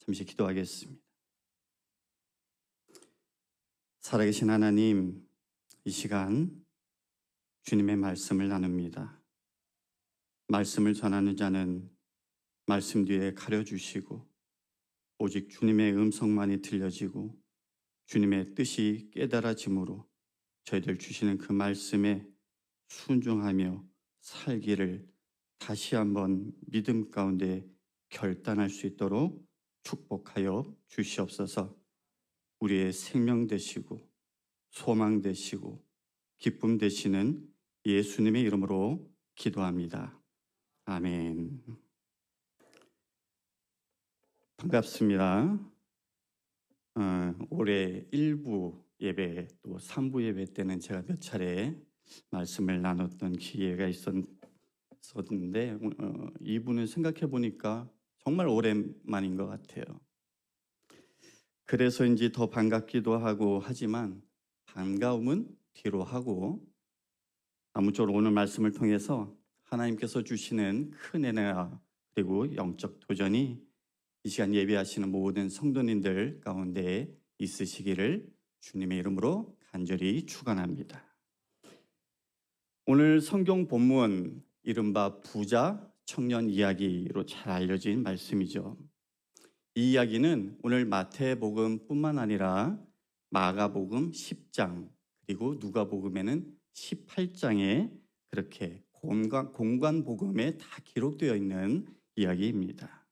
잠시 기도하겠습니다. 살아계신 하나님, 이 시간 주님의 말씀을 나눕니다. 말씀을 전하는 자는 말씀 뒤에 가려주시고 오직 주님의 음성만이 들려지고 주님의 뜻이 깨달아짐으로 저희들 주시는 그 말씀에 순종하며 살기를 다시 한번 믿음 가운데 결단할 수 있도록 축복하여 주시옵소서. 우리의 생명 되시고 소망 되시고 기쁨 되시는 예수님의 이름으로 기도합니다. 아멘. 반갑습니다. 올해 1부 예배 또 3부 예배 때는 제가 몇 차례 말씀을 나눴던 기회가 있었는데 2부는 생각해 보니까 정말 오랜만인 것 같아요. 그래서인지 더 반갑기도 하고 하지만 반가움은 뒤로 하고 아무쪼록 오늘 말씀을 통해서 하나님께서 주시는 큰 은혜와 그리고 영적 도전이 이 시간 예배하시는 모든 성도님들 가운데 있으시기를 주님의 이름으로 간절히 축원합니다. 오늘 성경 본문 이른바 부자 청년 이야기로 잘 알려진 말씀이죠. 이 이야기는 오늘 마태복음뿐만 아니라 마가복음 10장 그리고 누가복음에는 18장에 그렇게 공관복음에 다 기록되어 있는 이야기입니다.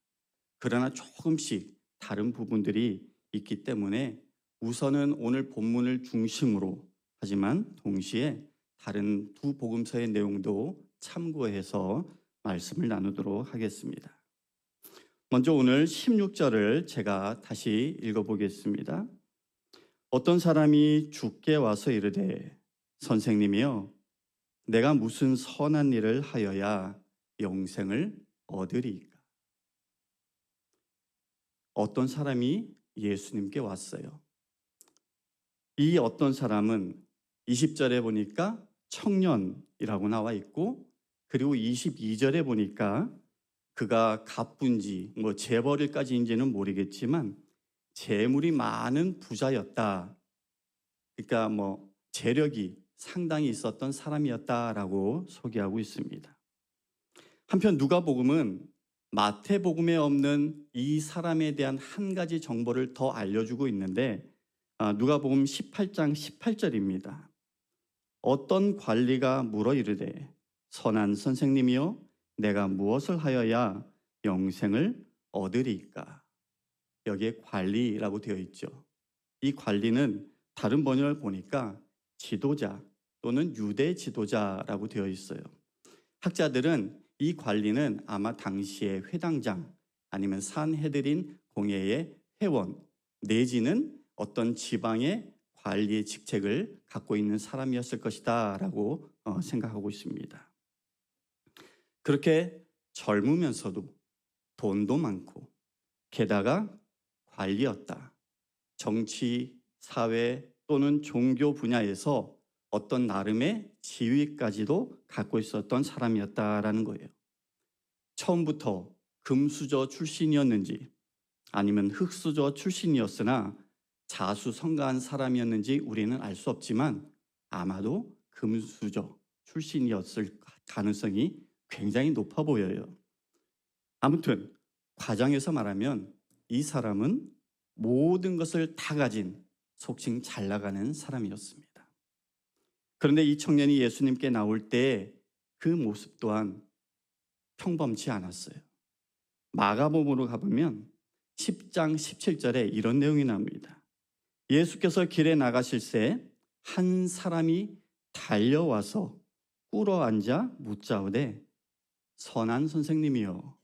그러나 조금씩 다른 부분들이 있기 때문에 우선은 오늘 본문을 중심으로 하지만 동시에 다른 두 복음서의 내용도 참고해서 말씀을 나누도록 하겠습니다. 먼저 오늘 16절을 제가 다시 읽어보겠습니다. 어떤 사람이 주께 와서 이르되 선생님이여 내가 무슨 선한 일을 하여야 영생을 얻으리이까. 어떤 사람이 예수님께 왔어요. 이 어떤 사람은 20절에 보니까 청년이라고 나와 있고 그리고 22절에 보니까 그가 갑분지 재벌일까지인지는 모르겠지만 재물이 많은 부자였다. 그러니까 재력이 상당히 있었던 사람이었다라고 소개하고 있습니다. 한편 누가복음은 마태복음에 없는 이 사람에 대한 한 가지 정보를 더 알려주고 있는데 누가복음 18장 18절입니다. 어떤 관리가 물어 이르되 선한 선생님이여 내가 무엇을 하여야 영생을 얻으리이까. 여기에 관리라고 되어 있죠. 이 관리는 다른 번역을 보니까 지도자 또는 유대 지도자라고 되어 있어요. 학자들은 이 관리는 아마 당시의 회당장 아니면 산헤드린 공회의 회원 내지는 어떤 지방의 관리의 직책을 갖고 있는 사람이었을 것이다 라고 생각하고 있습니다. 그렇게 젊으면서도 돈도 많고 게다가 관리였다. 정치, 사회 또는 종교 분야에서 어떤 나름의 지위까지도 갖고 있었던 사람이었다라는 거예요. 처음부터 금수저 출신이었는지 아니면 흙수저 출신이었으나 자수성가한 사람이었는지 우리는 알 수 없지만 아마도 금수저 출신이었을 가능성이 굉장히 높아 보여요. 아무튼 과장해서 말하면 이 사람은 모든 것을 다 가진 속칭 잘 나가는 사람이었습니다. 그런데 이 청년이 예수님께 나올 때 그 모습 또한 평범치 않았어요. 마가복음으로 가보면 10장 17절에 이런 내용이 나옵니다. 예수께서 길에 나가실새 한 사람이 달려와서 꿇어 앉아 묻자오되 선한 선생님이여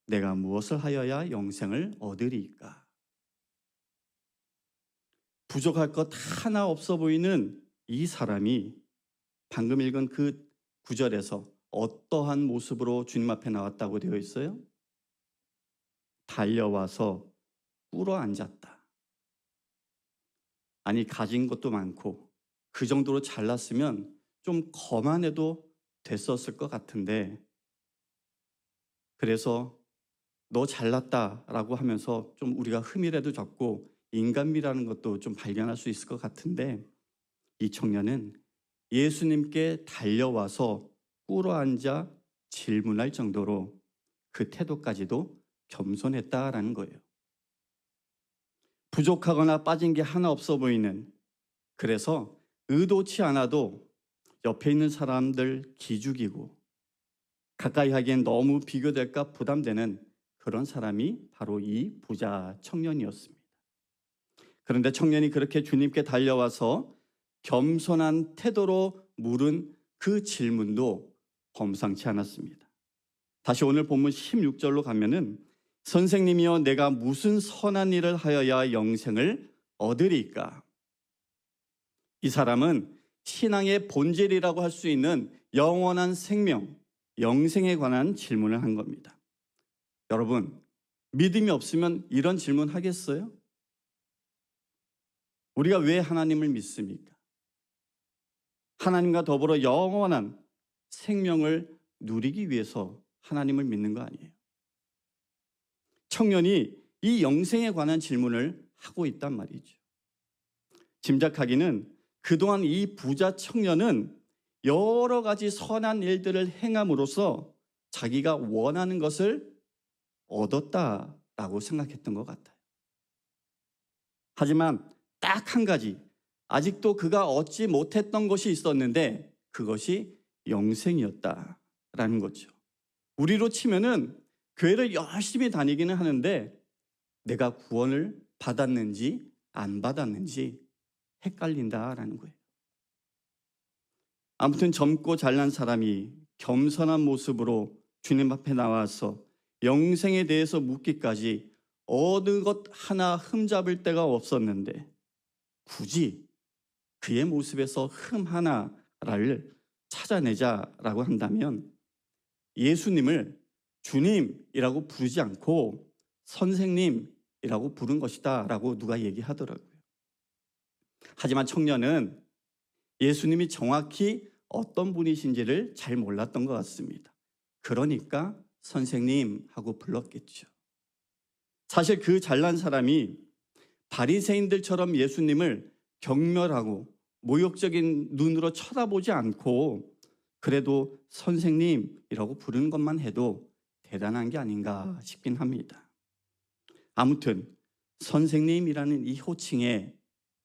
내가 무엇을 하여야 영생을 얻으리이까. 부족할 것 하나 없어 보이는 이 사람이 방금 읽은 그 구절에서 어떠한 모습으로 주님 앞에 나왔다고 되어 있어요? 달려와서 꿇어 앉았다. 아니 가진 것도 많고 그 정도로 잘났으면 좀 거만해도 됐었을 것 같은데 그래서 너 잘났다라고 하면서 좀 우리가 흠이라도 잡고 인간미라는 것도 좀 발견할 수 있을 것 같은데, 이 청년은 예수님께 달려와서 꿇어앉아 질문할 정도로 그 태도까지도 겸손했다라는 거예요. 부족하거나 빠진 게 하나 없어 보이는, 그래서 의도치 않아도 옆에 있는 사람들 기죽이고 가까이 하기엔 너무 비교될까 부담되는 그런 사람이 바로 이 부자 청년이었습니다. 그런데 청년이 그렇게 주님께 달려와서 겸손한 태도로 물은 그 질문도 범상치 않았습니다. 다시 오늘 본문 16절로 가면은 선생님이여 내가 무슨 선한 일을 하여야 영생을 얻으리까? 이 사람은 신앙의 본질이라고 할 수 있는 영원한 생명, 영생에 관한 질문을 한 겁니다. 여러분, 믿음이 없으면 이런 질문 하겠어요? 우리가 왜 하나님을 믿습니까? 하나님과 더불어 영원한 생명을 누리기 위해서 하나님을 믿는 거 아니에요. 청년이 이 영생에 관한 질문을 하고 있단 말이죠. 짐작하기는 그동안 이 부자 청년은 여러 가지 선한 일들을 행함으로써 자기가 원하는 것을 얻었다라고 생각했던 것 같아요. 하지만 딱 한 가지, 아직도 그가 얻지 못했던 것이 있었는데 그것이 영생이었다라는 거죠. 우리로 치면은 교회를 열심히 다니기는 하는데 내가 구원을 받았는지 안 받았는지 헷갈린다라는 거예요. 아무튼 젊고 잘난 사람이 겸손한 모습으로 주님 앞에 나와서 영생에 대해서 묻기까지 어느 것 하나 흠잡을 데가 없었는데 굳이 그의 모습에서 흠 하나를 찾아내자라고 한다면 예수님을 주님이라고 부르지 않고 선생님이라고 부른 것이다 라고 누가 얘기하더라고요. 하지만 청년은 예수님이 정확히 어떤 분이신지를 잘 몰랐던 것 같습니다. 그러니까 선생님 하고 불렀겠죠. 사실 그 잘난 사람이 바리새인들처럼 예수님을 경멸하고 모욕적인 눈으로 쳐다보지 않고 그래도 선생님이라고 부르는 것만 해도 대단한 게 아닌가 싶긴 합니다. 아무튼 선생님이라는 이 호칭에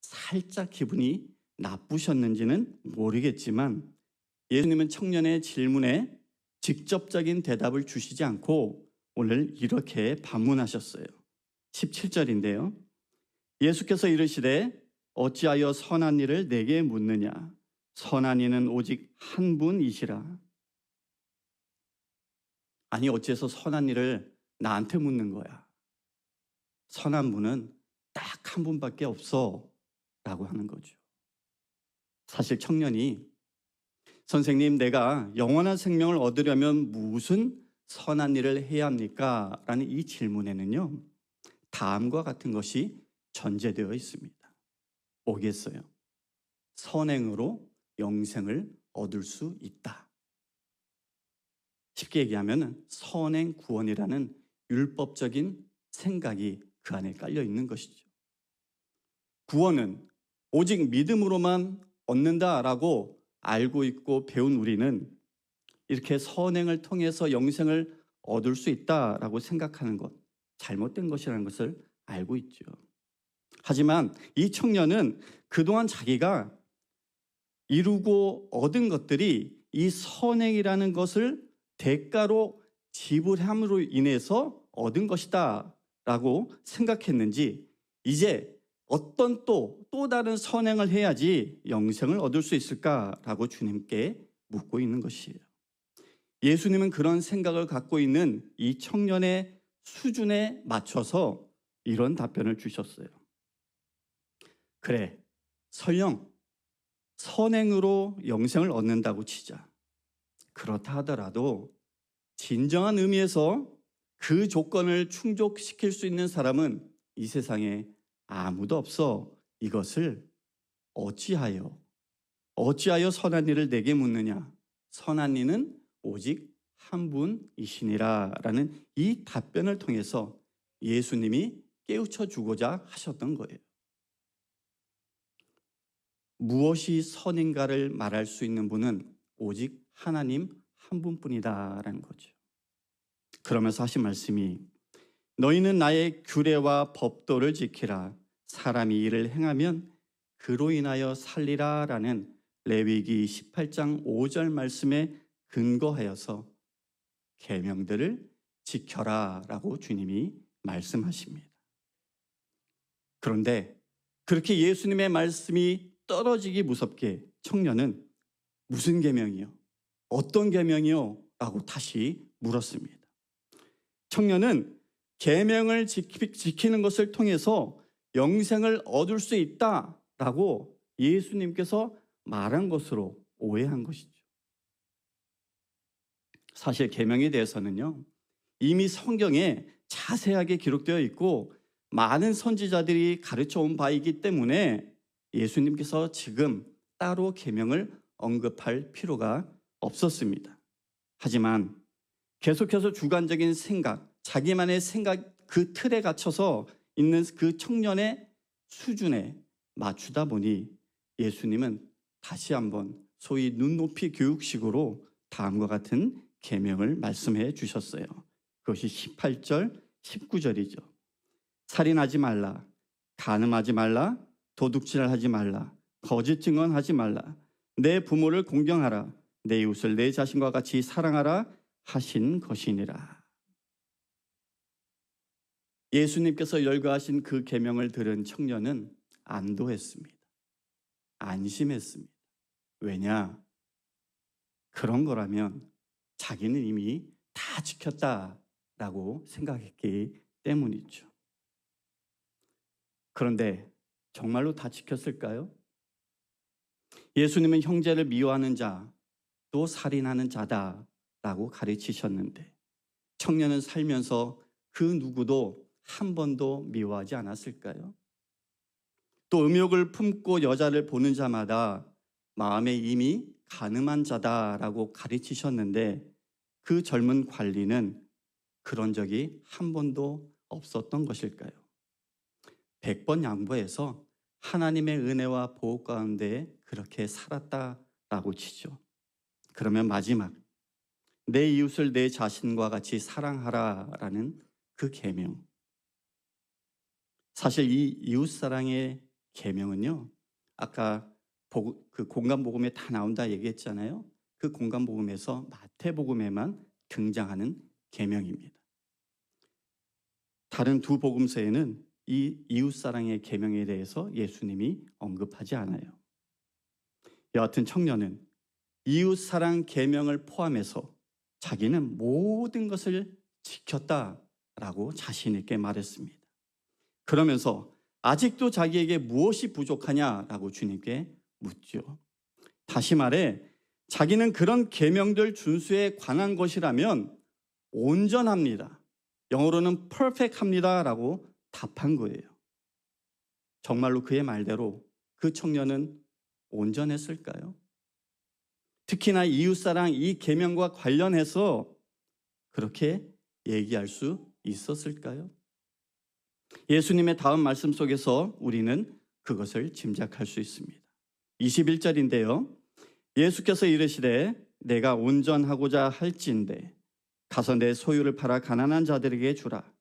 살짝 기분이 나쁘셨는지는 모르겠지만 예수님은 청년의 질문에 직접적인 대답을 주시지 않고 오늘 이렇게 반문하셨어요. 17절인데요. 예수께서 이르시되 어찌하여 선한 일을 내게 묻느냐? 선한 이는 오직 한 분이시라. 아니 어째서 선한 일을 나한테 묻는 거야? 선한 분은 딱 한 분밖에 없어 라고 하는 거죠. 사실 청년이 선생님 내가 영원한 생명을 얻으려면 무슨 선한 일을 해야 합니까? 라는 이 질문에는요 다음과 같은 것이 전제되어 있습니다. 뭐겠어요? 선행으로 영생을 얻을 수 있다. 쉽게 얘기하면 선행 구원이라는 율법적인 생각이 그 안에 깔려 있는 것이죠. 구원은 오직 믿음으로만 얻는다라고 알고 있고 배운 우리는 이렇게 선행을 통해서 영생을 얻을 수 있다라고 생각하는 것, 잘못된 것이라는 것을 알고 있죠. 하지만 이 청년은 그동안 자기가 이루고 얻은 것들이 이 선행이라는 것을 대가로 지불함으로 인해서 얻은 것이다 라고 생각했는지 이제 어떤 또 다른 선행을 해야지 영생을 얻을 수 있을까라고 주님께 묻고 있는 것이에요. 예수님은 그런 생각을 갖고 있는 이 청년의 수준에 맞춰서 이런 답변을 주셨어요. 그래, 설령 선행으로 영생을 얻는다고 치자. 그렇다 하더라도 진정한 의미에서 그 조건을 충족시킬 수 있는 사람은 이 세상에 아무도 없어. 이것을 어찌하여 선한 일을 내게 묻느냐? 선한 이는 오직 한 분이시니라라는 이 답변을 통해서 예수님이 깨우쳐 주고자 하셨던 거예요. 무엇이 선인가를 말할 수 있는 분은 오직 하나님 한 분뿐이다라는 거죠. 그러면서 하신 말씀이 너희는 나의 규례와 법도를 지키라. 사람이 이를 행하면 그로 인하여 살리라라는 레위기 18장 5절 말씀에 근거하여서 계명들을 지켜라라고 주님이 말씀하십니다. 그런데 그렇게 예수님의 말씀이 떨어지기 무섭게 청년은 무슨 계명이요? 어떤 계명이요? 라고 다시 물었습니다. 청년은 계명을 지키는 것을 통해서 영생을 얻을 수 있다라고 예수님께서 말한 것으로 오해한 것이죠. 사실 계명에 대해서는요, 이미 성경에 자세하게 기록되어 있고 많은 선지자들이 가르쳐 온 바이기 때문에 예수님께서 지금 따로 계명을 언급할 필요가 없었습니다. 하지만 계속해서 주관적인 생각, 자기만의 생각 그 틀에 갇혀서 있는 그 청년의 수준에 맞추다 보니 예수님은 다시 한번 소위 눈높이 교육식으로 다음과 같은 계명을 말씀해 주셨어요. 그것이 18절, 19절이죠. 살인하지 말라, 간음하지 말라, 도둑질하지 말라, 거짓 증언하지 말라, 내 부모를 공경하라, 내 이웃을 내 자신과 같이 사랑하라 하신 것이니라. 예수님께서 열거하신 그 계명을 들은 청년은 안도했습니다. 안심했습니다. 왜냐? 그런 거라면 자기는 이미 다 지켰다라고 생각했기 때문이죠. 그런데 정말로 다 지켰을까요? 예수님은 형제를 미워하는 자, 또 살인하는 자다라고 가르치셨는데 청년은 살면서 그 누구도 한 번도 미워하지 않았을까요? 또 음욕을 품고 여자를 보는 자마다 마음에 이미 간음한 자다라고 가르치셨는데 그 젊은 관리는 그런 적이 한 번도 없었던 것일까요? 100번 양보해서 하나님의 은혜와 보호 가운데 그렇게 살았다라고 치죠. 그러면 마지막 내 이웃을 내 자신과 같이 사랑하라라는 그 계명. 사실 이 이웃사랑의 계명은요, 아까 그 공간복음에 다 나온다 얘기했잖아요. 그 공간복음에서 마태복음에만 등장하는 계명입니다. 다른 두 복음서에는 이 이웃사랑의 계명에 대해서 예수님이 언급하지 않아요. 여하튼 청년은 이웃사랑 계명을 포함해서 자기는 모든 것을 지켰다라고 자신 있게 말했습니다. 그러면서 아직도 자기에게 무엇이 부족하냐라고 주님께 묻죠. 다시 말해 자기는 그런 계명들 준수에 관한 것이라면 온전합니다. 영어로는 perfect합니다라고 답한 거예요. 정말로 그의 말대로 그 청년은 온전했을까요? 특히나 이웃사랑 이 계명과 관련해서 그렇게 얘기할 수 있었을까요? 예수님의 다음 말씀 속에서 우리는 그것을 짐작할 수 있습니다. 21절인데요. 예수께서 이르시되 내가 온전하고자 할지인데 가서 내 소유를 팔아 가난한 자들에게 주라.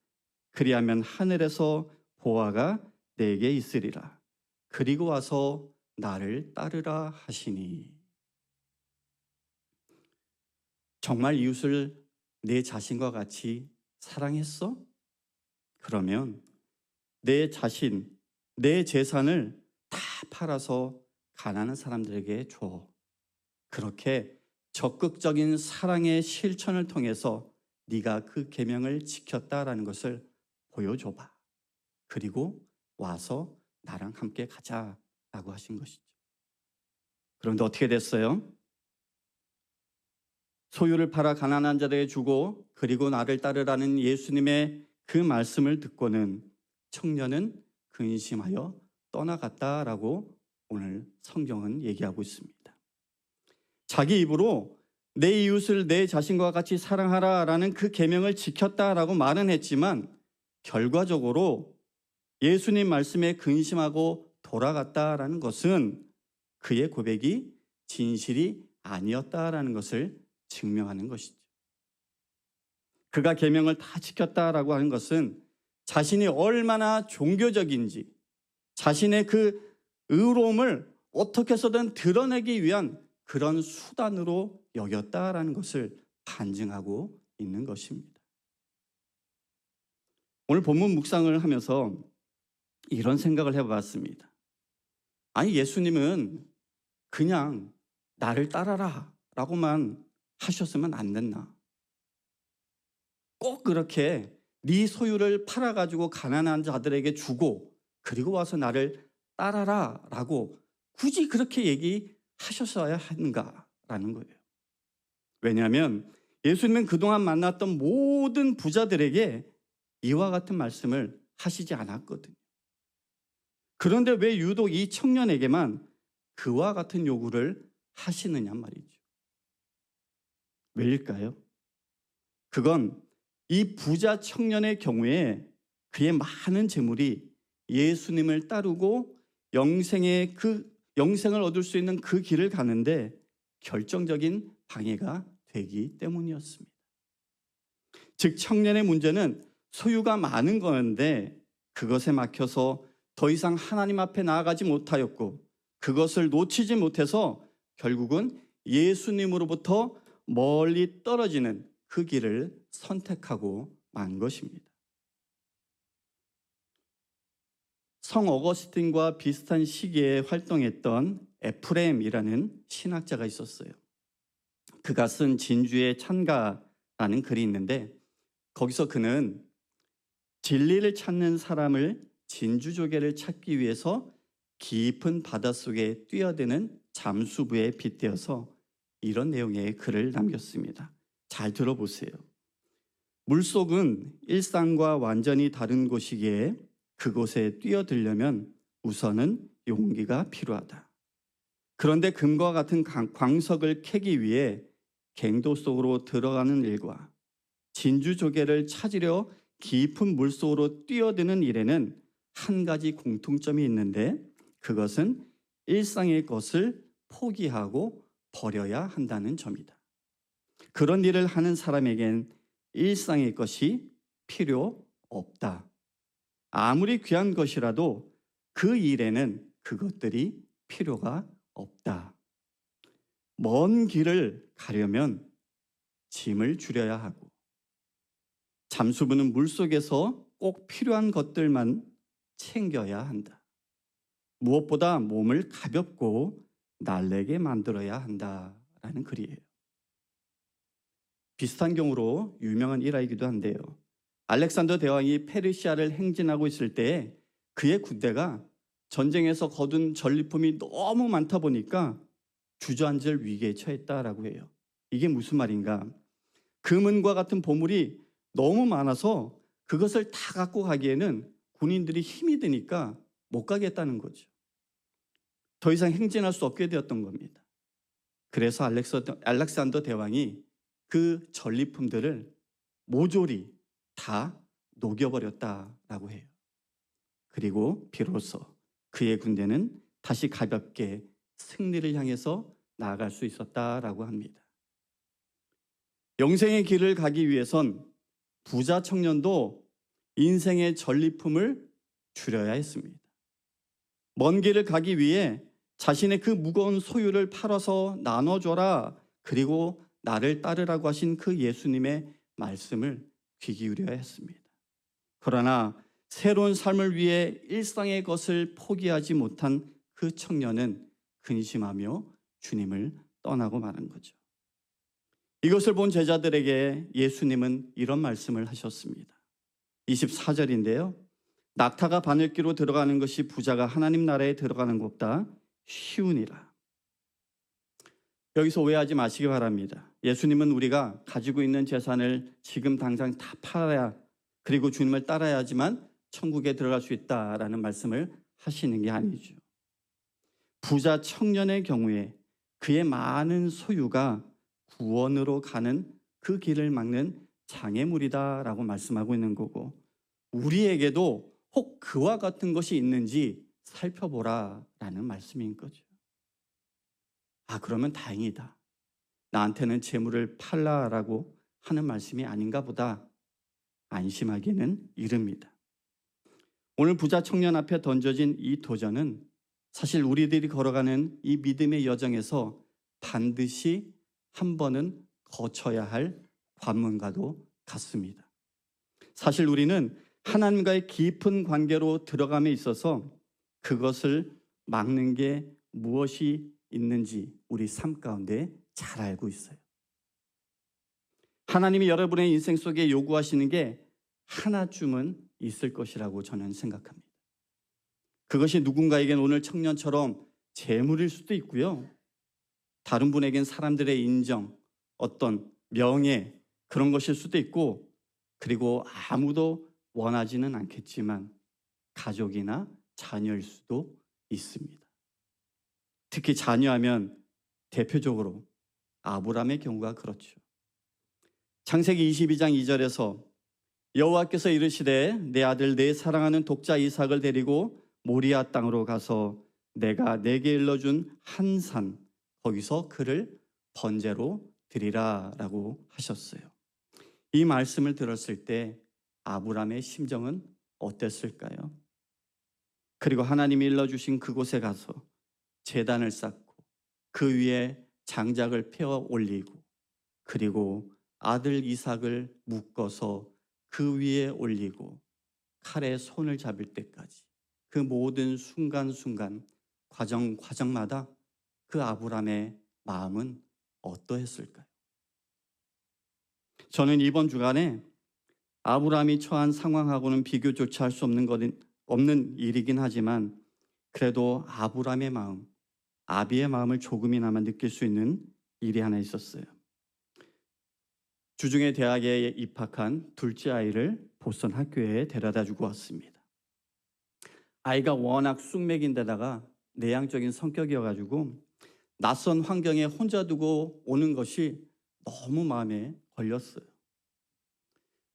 그리하면 하늘에서 보화가 내게 있으리라. 그리고 와서 나를 따르라 하시니. 정말 이웃을 내 자신과 같이 사랑했어? 그러면 내 자신, 내 재산을 다 팔아서 가난한 사람들에게 줘. 그렇게 적극적인 사랑의 실천을 통해서 네가 그 계명을 지켰다라는 것을 보여줘봐. 그리고 와서 나랑 함께 가자라고 하신 것이죠. 그런데 어떻게 됐어요? 소유를 팔아 가난한 자들에게 주고 그리고 나를 따르라는 예수님의 그 말씀을 듣고는 청년은 근심하여 떠나갔다라고 오늘 성경은 얘기하고 있습니다. 자기 입으로 내 이웃을 내 자신과 같이 사랑하라라는 그 계명을 지켰다라고 말은 했지만 결과적으로 예수님 말씀에 근심하고 돌아갔다라는 것은 그의 고백이 진실이 아니었다라는 것을 증명하는 것이죠. 그가 계명을 다 지켰다라고 하는 것은 자신이 얼마나 종교적인지, 자신의 그 의로움을 어떻게 해서든 드러내기 위한 그런 수단으로 여겼다라는 것을 반증하고 있는 것입니다. 오늘 본문 묵상을 하면서 이런 생각을 해봤습니다. 아니, 예수님은 그냥 나를 따라라 라고만 하셨으면 안 됐나? 꼭 그렇게 네 소유를 팔아가지고 가난한 자들에게 주고 그리고 와서 나를 따라라 라고 굳이 그렇게 얘기하셨어야 하는가라는 거예요. 왜냐하면 예수님은 그동안 만났던 모든 부자들에게 이와 같은 말씀을 하시지 않았거든요. 그런데 왜 유독 이 청년에게만 그와 같은 요구를 하시느냐 말이죠. 왜일까요? 그건 이 부자 청년의 경우에 그의 많은 재물이 예수님을 따르고 영생을 얻을 수 있는 그 길을 가는데 결정적인 방해가 되기 때문이었습니다. 즉 청년의 문제는 소유가 많은 건데 그것에 막혀서 더 이상 하나님 앞에 나아가지 못하였고 그것을 놓치지 못해서 결국은 예수님으로부터 멀리 떨어지는 그 길을 선택하고 만 것입니다. 성 어거스틴과 비슷한 시기에 활동했던 에프레임이라는 신학자가 있었어요. 그가 쓴 진주의 찬가라는 글이 있는데 거기서 그는 진리를 찾는 사람을 진주조개를 찾기 위해서 깊은 바닷속에 뛰어드는 잠수부에 빗대어서 이런 내용의 글을 남겼습니다. 잘 들어보세요. 물속은 일상과 완전히 다른 곳이기에 그곳에 뛰어들려면 우선은 용기가 필요하다. 그런데 금과 같은 광석을 캐기 위해 갱도 속으로 들어가는 일과 진주조개를 찾으려 깊은 물속으로 뛰어드는 일에는 한 가지 공통점이 있는데 그것은 일상의 것을 포기하고 버려야 한다는 점이다. 그런 일을 하는 사람에겐 일상의 것이 필요 없다. 아무리 귀한 것이라도 그 일에는 그것들이 필요가 없다. 먼 길을 가려면 짐을 줄여야 하고 잠수부는 물속에서 꼭 필요한 것들만 챙겨야 한다. 무엇보다 몸을 가볍고 날래게 만들어야 한다라는 글이에요. 비슷한 경우로 유명한 일화이기도 한데요. 알렉산더 대왕이 페르시아를 행진하고 있을 때 그의 군대가 전쟁에서 거둔 전리품이 너무 많다 보니까 주저앉을 위기에 처했다라고 해요. 이게 무슨 말인가? 금은과 같은 보물이 너무 많아서 그것을 다 갖고 가기에는 군인들이 힘이 드니까 못 가겠다는 거죠. 더 이상 행진할 수 없게 되었던 겁니다. 그래서 알렉산더 대왕이 그 전리품들을 모조리 다 녹여버렸다라고 해요. 그리고 비로소 그의 군대는 다시 가볍게 승리를 향해서 나아갈 수 있었다라고 합니다. 영생의 길을 가기 위해선 부자 청년도 인생의 전리품을 줄여야 했습니다. 먼 길을 가기 위해 자신의 그 무거운 소유를 팔아서 나눠줘라. 그리고 나를 따르라고 하신 그 예수님의 말씀을 귀 기울여야 했습니다. 그러나 새로운 삶을 위해 일상의 것을 포기하지 못한 그 청년은 근심하며 주님을 떠나고 마는 거죠. 이것을 본 제자들에게 예수님은 이런 말씀을 하셨습니다. 24절인데요. 낙타가 바늘기로 들어가는 것이 부자가 하나님 나라에 들어가는 것보다 쉬우니라. 여기서 오해하지 마시기 바랍니다. 예수님은 우리가 가지고 있는 재산을 지금 당장 다 팔아야 그리고 주님을 따라야지만 천국에 들어갈 수 있다라는 말씀을 하시는 게 아니죠. 부자 청년의 경우에 그의 많은 소유가 구원으로 가는 그 길을 막는 장애물이다라고 말씀하고 있는 거고, 우리에게도 혹 그와 같은 것이 있는지 살펴보라라는 말씀인 거죠. 아, 그러면 다행이다. 나한테는 재물을 팔라라고 하는 말씀이 아닌가 보다 안심하기는 이릅니다. 오늘 부자 청년 앞에 던져진 이 도전은 사실 우리들이 걸어가는 이 믿음의 여정에서 반드시 한 번은 거쳐야 할 관문과도 같습니다. 사실 우리는 하나님과의 깊은 관계로 들어감에 있어서 그것을 막는 게 무엇이 있는지 우리 삶 가운데 잘 알고 있어요. 하나님이 여러분의 인생 속에 요구하시는 게 하나쯤은 있을 것이라고 저는 생각합니다. 그것이 누군가에겐 오늘 청년처럼 재물일 수도 있고요. 다른 분에겐 사람들의 인정, 어떤 명예, 그런 것일 수도 있고, 그리고 아무도 원하지는 않겠지만 가족이나 자녀일 수도 있습니다. 특히 자녀하면 대표적으로 아브라함의 경우가 그렇죠. 창세기 22장 2절에서 여호와께서 이르시되 내 아들 내 사랑하는 독자 이삭을 데리고 모리아 땅으로 가서 내가 내게 일러준 한 산 거기서 그를 번제로 드리라라고 하셨어요. 이 말씀을 들었을 때 아브라함의 심정은 어땠을까요? 그리고 하나님이 일러주신 그곳에 가서 제단을 쌓고 그 위에 장작을 펴 올리고 그리고 아들 이삭을 묶어서 그 위에 올리고 칼에 손을 잡을 때까지 그 모든 순간순간 과정마다 그 아브라함의 마음은 어떠했을까요? 저는 이번 주간에 아브라함이 처한 상황하고는 비교조차 할 수 없는 일이긴 하지만 그래도 아브라함의 마음, 아비의 마음을 조금이나마 느낄 수 있는 일이 하나 있었어요. 주중에 대학에 입학한 둘째 아이를 보스턴 학교에 데려다 주고 왔습니다. 아이가 워낙 쑥맥인데다가 내향적인 성격이어가지고 낯선 환경에 혼자 두고 오는 것이 너무 마음에 걸렸어요.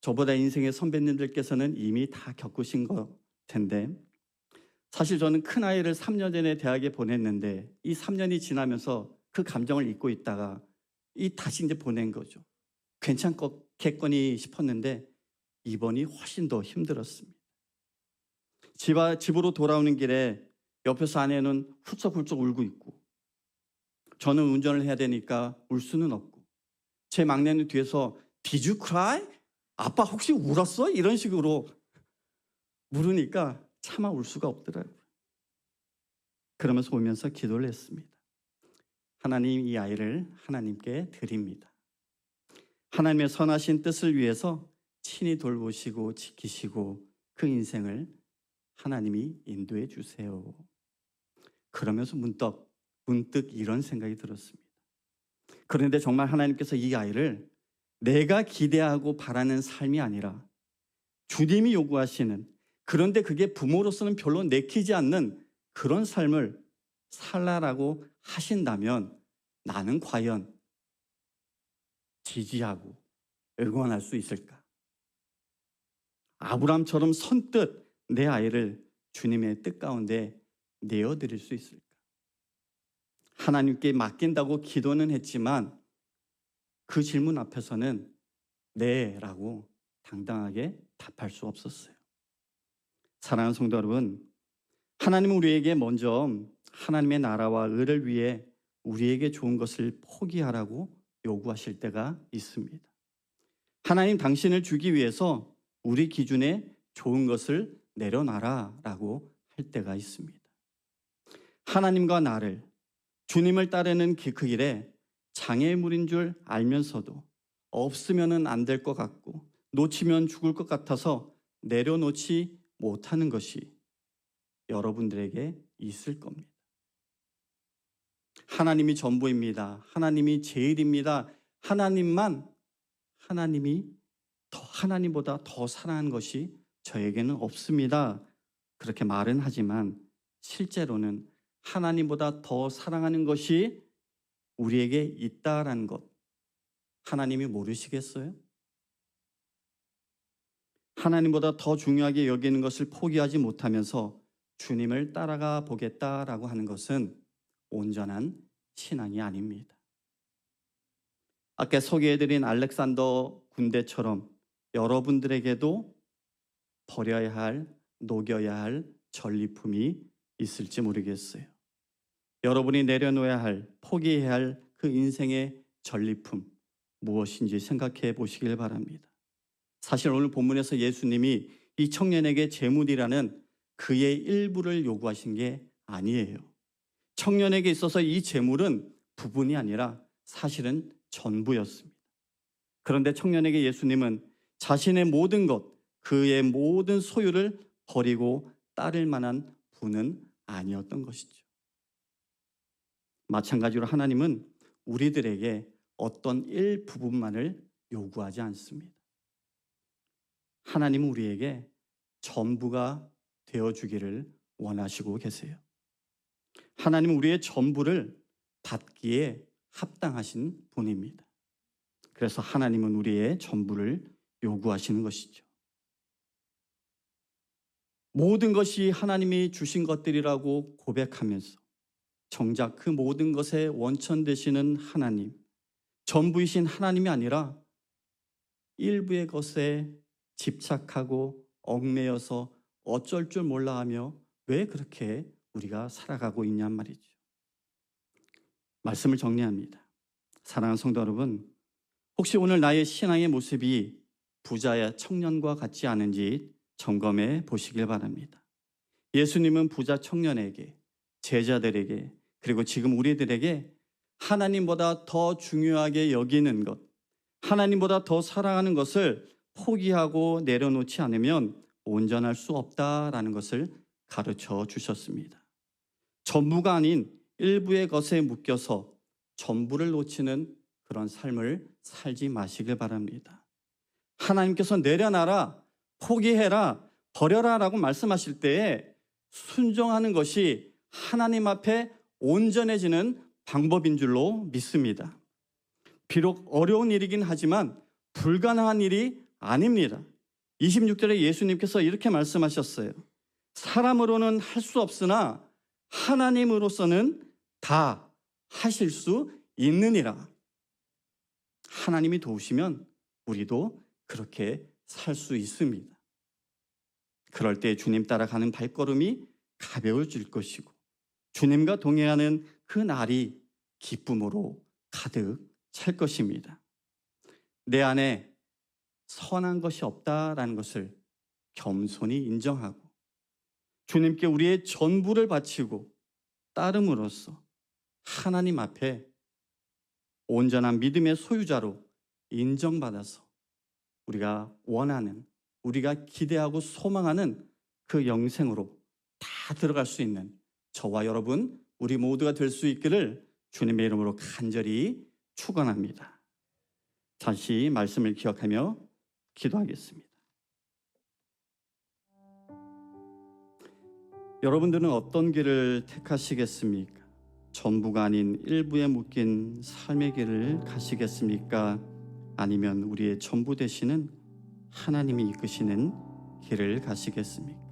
저보다 인생의 선배님들께서는 이미 다 겪으신 것 텐데, 사실 저는 큰아이를 3년 전에 대학에 보냈는데 이 3년이 지나면서 그 감정을 잊고 있다가 다시 이제 보낸 거죠. 괜찮겠거니 싶었는데 이번이 훨씬 더 힘들었습니다. 집으로 돌아오는 길에 옆에서 아내는 훌쩍훌쩍 울고 있고, 저는 운전을 해야 되니까 울 수는 없고, 제 막내는 뒤에서 Did you cry? 아빠 혹시 울었어? 이런 식으로 물으니까 차마 울 수가 없더라고요. 그러면서 오면서 기도를 했습니다. 하나님, 이 아이를 하나님께 드립니다. 하나님의 선하신 뜻을 위해서 친히 돌보시고 지키시고 그 인생을 하나님이 인도해 주세요. 그러면서 문득 이런 생각이 들었습니다. 그런데 정말 하나님께서 이 아이를 내가 기대하고 바라는 삶이 아니라 주님이 요구하시는, 그런데 그게 부모로서는 별로 내키지 않는 그런 삶을 살라라고 하신다면 나는 과연 지지하고 응원할 수 있을까? 아브라함처럼 선뜻 내 아이를 주님의 뜻 가운데 내어드릴 수 있을까? 하나님께 맡긴다고 기도는 했지만 그 질문 앞에서는 네라고 당당하게 답할 수 없었어요. 사랑하는 성도 여러분, 하나님은 우리에게 먼저 하나님의 나라와 의를 위해 우리에게 좋은 것을 포기하라고 요구하실 때가 있습니다. 하나님 당신을 주기 위해서 우리 기준에 좋은 것을 내려놔라라고 할 때가 있습니다. 하나님과 나를, 주님을 따르는 그 길에 장애물인 줄 알면서도 없으면 안 될 것 같고 놓치면 죽을 것 같아서 내려놓지 못하는 것이 여러분들에게 있을 겁니다. 하나님이 전부입니다. 하나님이 제일입니다. 하나님보다 더 사랑하는 것이 저에게는 없습니다. 그렇게 말은 하지만 실제로는 하나님보다 더 사랑하는 것이 우리에게 있다라는 것, 하나님이 모르시겠어요? 하나님보다 더 중요하게 여기는 것을 포기하지 못하면서 주님을 따라가 보겠다라고 하는 것은 온전한 신앙이 아닙니다. 아까 소개해드린 알렉산더 군대처럼 여러분들에게도 버려야 할, 녹여야 할 전리품이 있을지 모르겠어요. 여러분이 내려놓아야 할, 포기해야 할 그 인생의 전리품 무엇인지 생각해 보시길 바랍니다. 사실 오늘 본문에서 예수님이 이 청년에게 재물이라는 그의 일부를 요구하신 게 아니에요. 청년에게 있어서 이 재물은 부분이 아니라 사실은 전부였습니다. 그런데 청년에게 예수님은 자신의 모든 것, 그의 모든 소유를 버리고 따를 만한 분은 아니었던 것이죠. 마찬가지로 하나님은 우리들에게 어떤 일부분만을 요구하지 않습니다. 하나님은 우리에게 전부가 되어주기를 원하시고 계세요. 하나님은 우리의 전부를 받기에 합당하신 분입니다. 그래서 하나님은 우리의 전부를 요구하시는 것이죠. 모든 것이 하나님이 주신 것들이라고 고백하면서 정작 그 모든 것의 원천 되시는 하나님, 전부이신 하나님이 아니라 일부의 것에 집착하고 얽매여서 어쩔 줄 몰라 하며 왜 그렇게 우리가 살아가고 있냔 말이죠. 말씀을 정리합니다. 사랑하는 성도 여러분, 혹시 오늘 나의 신앙의 모습이 부자야 청년과 같지 않은지 점검해 보시길 바랍니다. 예수님은 부자 청년에게, 제자들에게, 그리고 지금 우리들에게 하나님보다 더 중요하게 여기는 것, 하나님보다 더 사랑하는 것을 포기하고 내려놓지 않으면 온전할 수 없다라는 것을 가르쳐 주셨습니다. 전부가 아닌 일부의 것에 묶여서 전부를 놓치는 그런 삶을 살지 마시길 바랍니다. 하나님께서 내려놔라, 포기해라, 버려라 라고 말씀하실 때에 순종하는 것이 하나님 앞에 온전해지는 방법인 줄로 믿습니다. 비록 어려운 일이긴 하지만 불가능한 일이 아닙니다. 26절에 예수님께서 이렇게 말씀하셨어요. 사람으로는 할 수 없으나 하나님으로서는 다 하실 수 있느니라. 하나님이 도우시면 우리도 그렇게 살 수 있습니다. 그럴 때 주님 따라가는 발걸음이 가벼워질 것이고 주님과 동행하는 그 날이 기쁨으로 가득 찰 것입니다. 내 안에 선한 것이 없다라는 것을 겸손히 인정하고 주님께 우리의 전부를 바치고 따름으로써 하나님 앞에 온전한 믿음의 소유자로 인정받아서 우리가 원하는, 우리가 기대하고 소망하는 그 영생으로 다 들어갈 수 있는 저와 여러분, 우리 모두가 될 수 있기를 주님의 이름으로 간절히 축원합니다. 다시 말씀을 기억하며 기도하겠습니다. 여러분들은 어떤 길을 택하시겠습니까? 전부가 아닌 일부에 묶인 삶의 길을 가시겠습니까? 아니면 우리의 전부 되시는 하나님이 이끄시는 길을 가시겠습니까?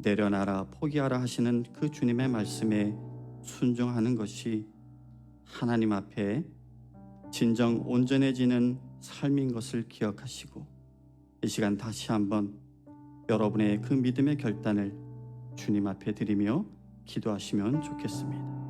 내려놔라, 포기하라 하시는 그 주님의 말씀에 순종하는 것이 하나님 앞에 진정 온전해지는 삶인 것을 기억하시고 이 시간 다시 한번 여러분의 그 믿음의 결단을 주님 앞에 드리며 기도하시면 좋겠습니다.